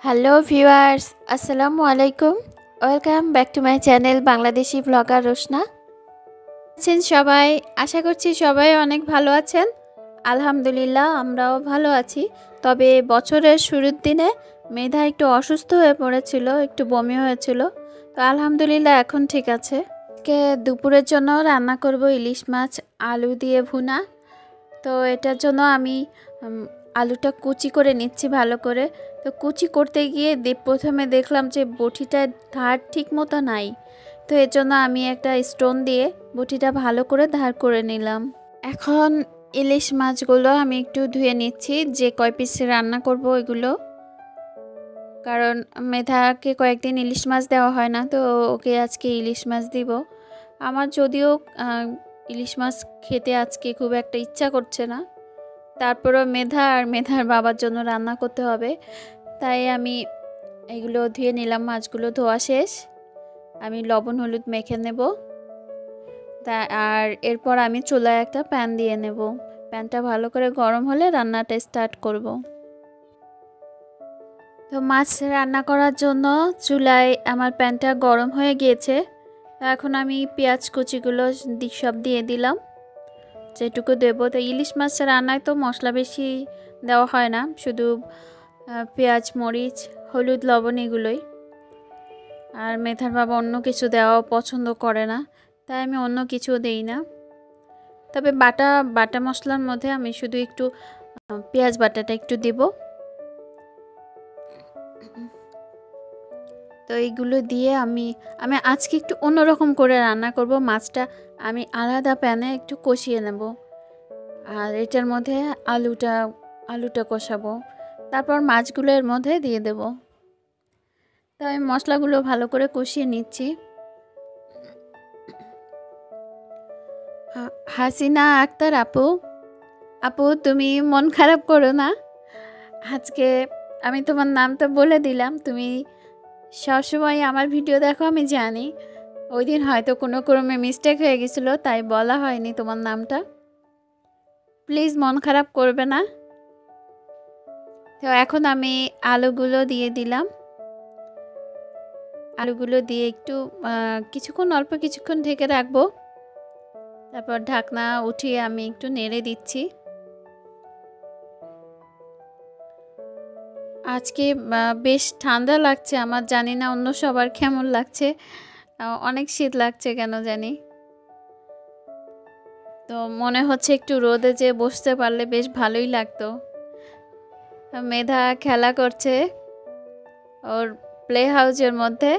Hello viewers, আসসালামু আলাইকুম। Welcome back to my channel Bangladeshi blogger Roshna. আছেন সবাই, আশা করছি সবাই অনেক ভালো আছেন। আলহামদুলিল্লাহ আমরাও ভালো আছি। তবে বছরের শুরুর দিনে মেধা একটু অসুস্থ হয়ে পড়েছিল, একটু বমি হয়েছিল। তো আলহামদুলিল্লাহ এখন ঠিক আছে। আজকে দুপুরের জন্য রান্না করব ইলিশ মাছ আলু দিয়ে ভুনা। তো এটার জন্য আমি আলুটা কুচি করে নিচ্ছি ভালো করে। তো কুচি করতে গিয়ে প্রথমে দেখলাম যে বটিটার ধার ঠিক মতো নাই। তো এর জন্য আমি একটা স্টোন দিয়ে বটিটা ভালো করে ধার করে নিলাম। এখন ইলিশ মাছগুলো আমি একটু ধুয়ে নিচ্ছি, যে কয় পিস রান্না করব ওইগুলো। কারণ মেধাকে কয়েকদিন ইলিশ মাছ দেওয়া হয় না, তো ওকে আজকে ইলিশ মাছ দিব। আমার যদিও ইলিশ মাছ খেতে আজকে খুব একটা ইচ্ছা করছে না, তারপরও মেধা আর মেধার বাবার জন্য রান্না করতে হবে, তাই আমি এগুলো ধুয়ে নিলাম। মাছগুলো ধোয়া শেষ, আমি লবণ হলুদ মেখে নেব। আর এরপর আমি চুলায় একটা প্যান দিয়ে নেব। প্যানটা ভালো করে গরম হলে রান্নাটা স্টার্ট করব। তো মাছ রান্না করার জন্য চুলায় আমার প্যানটা গরম হয়ে গিয়েছে। এখন আমি পেঁয়াজ কুচিগুলো সব দিয়ে দিলাম, যেটুকু দেবো। তো ইলিশ মাছ রান্নায় তো মশলা বেশি দেওয়া হয় না, শুধু পেঁয়াজ মরিচ হলুদ লবণ এগুলোই। আর মেধার বাবা অন্য কিছু দেওয়া পছন্দ করে না, তাই আমি অন্য কিছু দেই না। তবে বাটা মশলার মধ্যে আমি শুধু একটু পেঁয়াজ বাটাটা একটু দিব। তো এইগুলো দিয়ে আমি আজকে একটু অন্যরকম করে রান্না করব। মাছটা আমি আলাদা প্যানে একটু কষিয়ে নেব, আর এটার মধ্যে আলুটা কষাবো, তারপর মাছগুলো এর মধ্যে দিয়ে দেব। তো আমি মশলাগুলো ভালো করে কষিয়ে নিচ্ছি। হাসিনা আক্তার আপু তুমি মন খারাপ করো না, আজকে আমি তোমার নামটা বলে দিলাম। তুমি সবসময় আমার ভিডিও দেখো আমি জানি, ওই দিন হয়তো কোনো ক্রমে মিস্টেক হয়ে গেছিলো, তাই বলা হয়নি তোমার নামটা। প্লিজ মন খারাপ করবে না। তো এখন আমি আলুগুলো দিয়ে দিলাম। আলুগুলো দিয়ে একটু অল্প কিছুক্ষণ ঢেকে রাখবো। তারপর ঢাকনা উঠিয়ে আমি একটু নেড়ে দিচ্ছি। আজকে বেশ ঠান্ডা লাগছে আমার, জানি না অন্য সবার কেমন লাগছে। অনেক শীত লাগছে কেন জানি। তো মনে হচ্ছে একটু রোদে যে বসতে পারলে বেশ ভালোই লাগতো। মেধা খেলা করছে ওর প্লে হাউসের মধ্যে।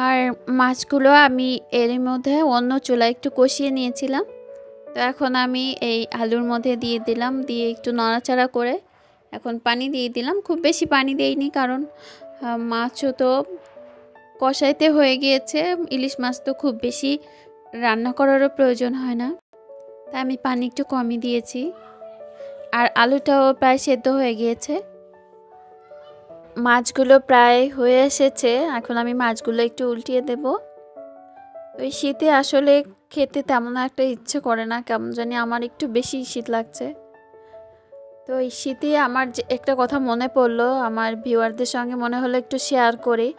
আর মাছগুলো আমি এর মধ্যে অন্য চুলায় একটু কষিয়ে নিয়েছিলাম। তো এখন আমি এই আলুর মধ্যে দিয়ে দিলাম, দিয়ে একটু নাড়াচাড়া করে এখন পানি দিয়ে দিলাম। খুব বেশি পানি দেইনি, কারণ মাছও তো কষাইতে হয়ে গিয়েছে। ইলিশ মাছ তো খুব বেশি রান্না করারও প্রয়োজন হয় না, তাই আমি পানি একটু কমই দিয়েছি। আর আলুটাও প্রায় সেদ্ধ হয়ে গিয়েছে। মাছগুলো প্রায় হয়ে এসেছে, এখন আমি মাছগুলো একটু উল্টিয়ে দেব। ওই শীতে আসলে খেতে তেমন একটা ইচ্ছে করে না, কেমন জানি আমার একটু বেশি শীত লাগছে। তো এই শীতে আমার যে একটা কথা মনে পড়লো, আমার ভিউয়ারদের সঙ্গে মনে হলো একটু শেয়ার করি।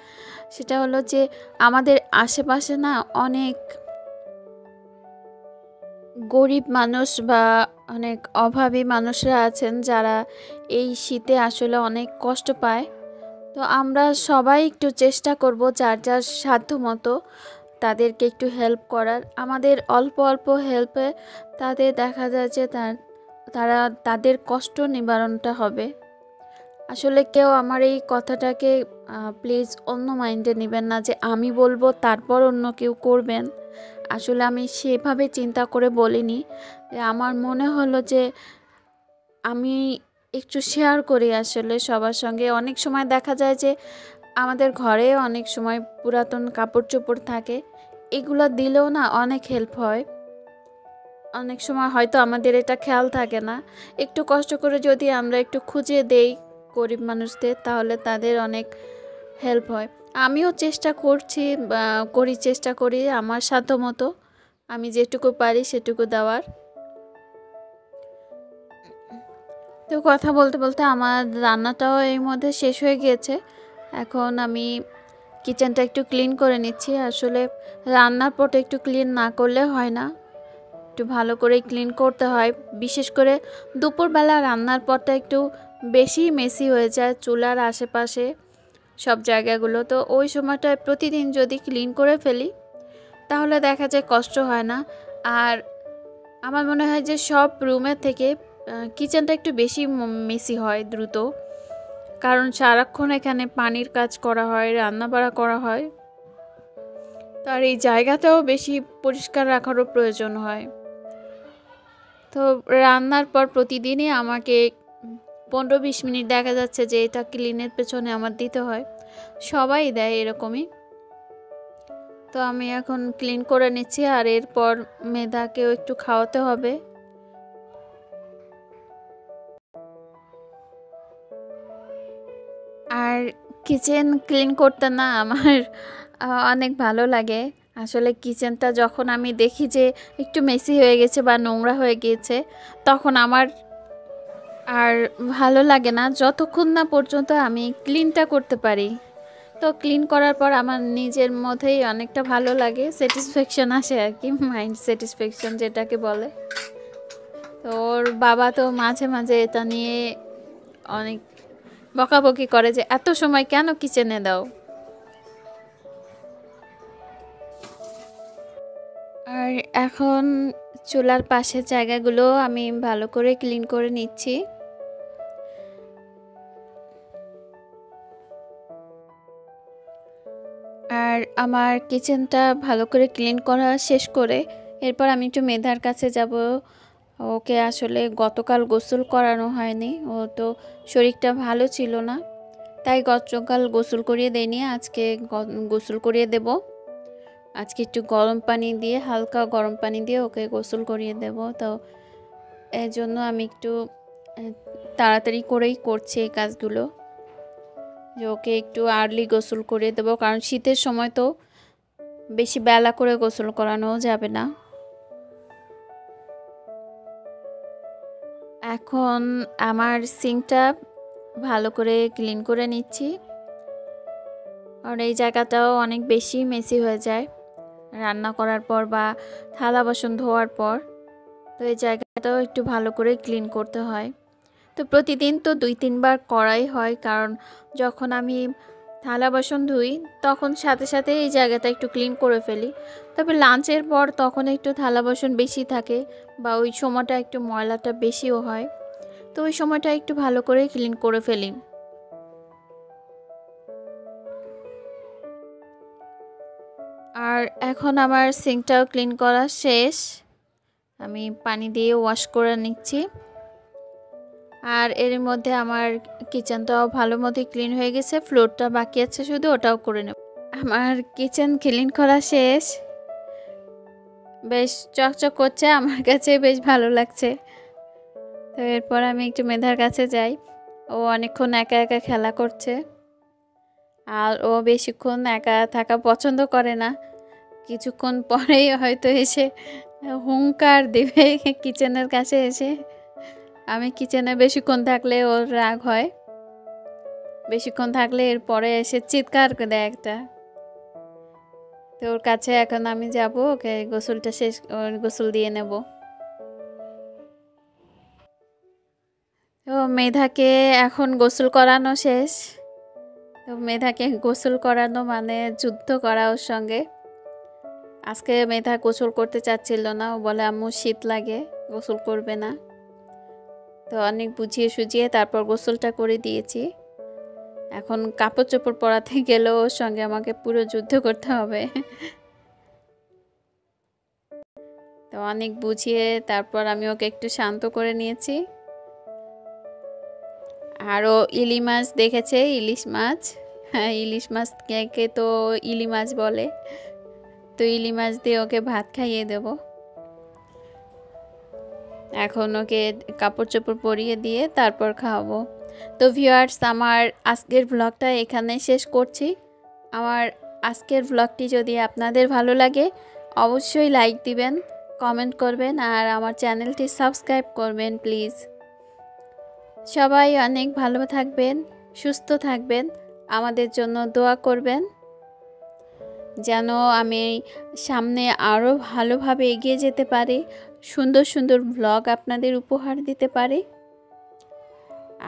সেটা হলো যে আমাদের আশেপাশে না অনেক গরিব মানুষ বা অনেক অভাবী মানুষরা আছেন, যারা এই শীতে আসলে অনেক কষ্ট পায়। তো আমরা সবাই একটু চেষ্টা করব যার যার সাধ্য মতো তাদেরকে একটু হেল্প করার। আমাদের অল্প অল্প হেল্পে তাদের দেখা যায় যে তাদের কষ্ট নিবারণটা হবে। আসলে কেউ আমার এই কথাটাকে প্লিজ অন্য মাইন্ডে নেবেন না, যে আমি বলবো তারপর অন্য কেউ করবেন। আসলে আমি সেভাবে চিন্তা করে বলিনি, যে আমার মনে হলো যে আমি একটু শেয়ার করি আসলে সবার সঙ্গে। অনেক সময় দেখা যায় যে আমাদের ঘরে অনেক সময় পুরাতন কাপড় চোপড় থাকে, এগুলো দিলেও না অনেক হেল্প হয়। অনেক সময় হয়তো আমাদের এটা খেয়াল থাকে না, একটু কষ্ট করে যদি আমরা একটু খুঁজে দেই গরিব মানুষদের, তাহলে তাদের অনেক হেল্প হয়। আমিও চেষ্টা করি আমার সাধ্যমতো আমি যেটুকু পারি সেটুকু দেওয়ার। তো কথা বলতে বলতে আমার রান্নাটাও এর মধ্যে শেষ হয়ে গিয়েছে। এখন আমি কিচেনটা একটু ক্লিন করে নিচ্ছি। আসলে রান্নার পরটা একটু ক্লিন না করলে হয় না, একটু ভালো করে ক্লিন করতে হয়। বিশেষ করে দুপুরবেলা রান্নার পরটা একটু বেশি মেসি হয়ে যায় চুলার আশেপাশে সব জায়গাগুলো। তো ওই সময়টায় প্রতিদিন যদি ক্লিন করে ফেলি তাহলে দেখা যায় কষ্ট হয় না। আর আমার মনে হয় যে সব রুমের থেকে কিচেনটা একটু বেশি মেসি হয় দ্রুত, কারণ সারাক্ষণ এখানে পানির কাজ করা হয়, রান্না বাড়া করা হয়। তো আর এই জায়গাটাও বেশি পরিষ্কার রাখারও প্রয়োজন হয়। তো রান্নার পর প্রতিদিনই আমাকে 15-20 মিনিট দেখা যাচ্ছে যে এটা ক্লিনের পেছনে আমার দিতে হয়। সবাই দেয় এরকমই। তো আমি এখন ক্লিন করে নিচ্ছি, আর এরপর মেধাকেও একটু খাওয়াতে হবে। আর কিচেন ক্লিন করতে না আমার অনেক ভালো লাগে। আসলে কিচেনটা যখন আমি দেখি যে একটু মেসি হয়ে গেছে বা নোংরা হয়ে গিয়েছে, তখন আমার আর ভালো লাগে না যতক্ষণ না পর্যন্ত আমি ক্লিনটা করতে পারি। তো ক্লিন করার পর আমার নিজের মধ্যেই অনেকটা ভালো লাগে, স্যাটিসফ্যাকশন আসে আর কি, মাইন্ড স্যাটিসফ্যাকশন যেটাকে বলে। তো ওর বাবা তো মাঝে মাঝে এটা নিয়ে অনেক বকাবকি করে যে এত সময় কেন কিচেনে দাও। আর এখন চুলার পাশের জায়গাগুলো আমি ভালো করে ক্লিন করে নিচ্ছি। আর আমার কিচেনটা ভালো করে ক্লিন করা শেষ করে এরপর আমি একটু মেধার কাছে যাব। ওকে আসলে গতকাল গোসল করানো হয়নি, ও তো শরীরটা ভালো ছিল না, তাই গতকাল গোসল করিয়ে দেয়নি। আজকে গোসল করিয়ে দেব। আজকে একটু গরম পানি দিয়ে, হালকা গরম পানি দিয়ে ওকে গোসল করিয়ে দেব। তো এই জন্য আমি একটু তাড়াতাড়ি করেই করছি এই কাজগুলো, যে ওকে একটু আর্লি গোসল করিয়ে দেবো, কারণ শীতের সময় তো বেশি বেলা করে গোসল করানো যাবে না। এখন আমার সিঙ্কটা ভালো করে ক্লিন করে নিচ্ছি, আর এই জায়গাটাও অনেক বেশি মেসি হয়ে যায় রান্না করার পর বা থালা বাসন ধোয়ার পর। তো এই জায়গাটাও একটু ভালো করে ক্লিন করতে হয়। তো প্রতিদিন তো 2-3 বার করাই হয়, কারণ যখন আমি থালা বাসন ধুই তখন সাথে সাথে এই জায়গাটা একটু ক্লিন করে ফেলি। তবে লাঞ্চের পর তখন একটু থালা বাসন বেশি থাকে বা ওই সময়টা একটু ময়লাটা বেশিও হয়, তো ওই সময়টা একটু ভালো করে ক্লিন করে ফেলি। আর এখন আমার সিঙ্কটাও ক্লিন করা শেষ, আমি পানি দিয়ে ওয়াশ করে নিচ্ছি। আর এর মধ্যে আমার কিচেনটাও ভালো মতো ক্লিন হয়ে গেছে, ফ্লোরটা বাকি আছে শুধু, ওটাও করে নেব। আমার কিচেন ক্লিন করা শেষ, বেশ চকচক করছে, আমার কাছে বেশ ভালো লাগছে। তো এরপর আমি একটু মেধার কাছে যাই। ও অনেকক্ষণ একা একা খেলা করছে, আর ও বেশিক্ষণ একা থাকা পছন্দ করে না। কিছুক্ষণ পরেই হয়তো এসে হুঙ্কার দেবে কিচেনের কাছে এসে। আমি কিচেনে বেশিক্ষণ থাকলে ওর রাগ হয়, বেশিক্ষণ থাকলে এরপরে এসে চিৎকার করে একটা। তো ওর কাছে এখন আমি যাব, ওকে গোসলটা শেষ, ওর গোসল দিয়ে নেব। তো মেধাকে এখন গোসল করানো শেষ। তো মেধাকে গোসল করানো মানে যুদ্ধ করা ওর সঙ্গে। আজকে মেধা গোসল করতে চাচ্ছিল না, ও বলে আম্মু শীত লাগে, গোসল করবে না। তো অনেক বুঝিয়ে সুঝিয়ে তারপর গোসলটা করে দিয়েছি। এখন কাপড় চোপড় পরাতে গেলেও ওর সঙ্গে আমাকে পুরো যুদ্ধ করতে হবে। তো অনেক বুঝিয়ে তারপর আমি ওকে একটু শান্ত করে নিয়েছি। আরও ইলি মাছ দেখেছে, ইলিশ মাছ, হ্যাঁ ইলিশ মাছ কে তো ইলি মাছ বলে। তো ইলি মাছ দিয়ে ওকে ভাত খাইয়ে দেব। এখন ওকে কাপড় চোপড় পরিয়ে দিয়ে তারপর খাওয়াবো। তো ভিউয়ার্স, আমার আজকের ব্লগটা এখানে শেষ করছি। আমার আজকের ব্লগটি যদি আপনাদের ভালো লাগে অবশ্যই লাইক দিবেন, কমেন্ট করবেন, আর আমার চ্যানেলটি সাবস্ক্রাইব করবেন প্লিজ। সবাই অনেক ভালো থাকবেন, সুস্থ থাকবেন, আমাদের জন্য দোয়া করবেন যেন আমি সামনে আরও ভালোভাবে এগিয়ে যেতে পারি, সুন্দর সুন্দর ব্লগ আপনাদের উপহার দিতে পারি।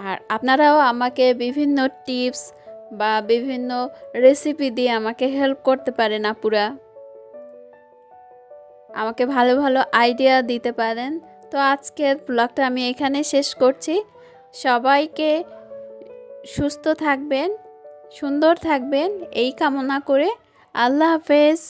আর আপনারাও আমাকে বিভিন্ন টিপস বা বিভিন্ন রেসিপি দিয়ে আমাকে হেল্প করতে পারেন আপুরা, আমাকে ভালো ভালো আইডিয়া দিতে পারেন। তো আজকের ব্লগটা আমি এখানে শেষ করছি। সবাইকে সুস্থ থাকবেন, সুন্দর থাকবেন এই কামনা করে আল্লাহ হাফেজ।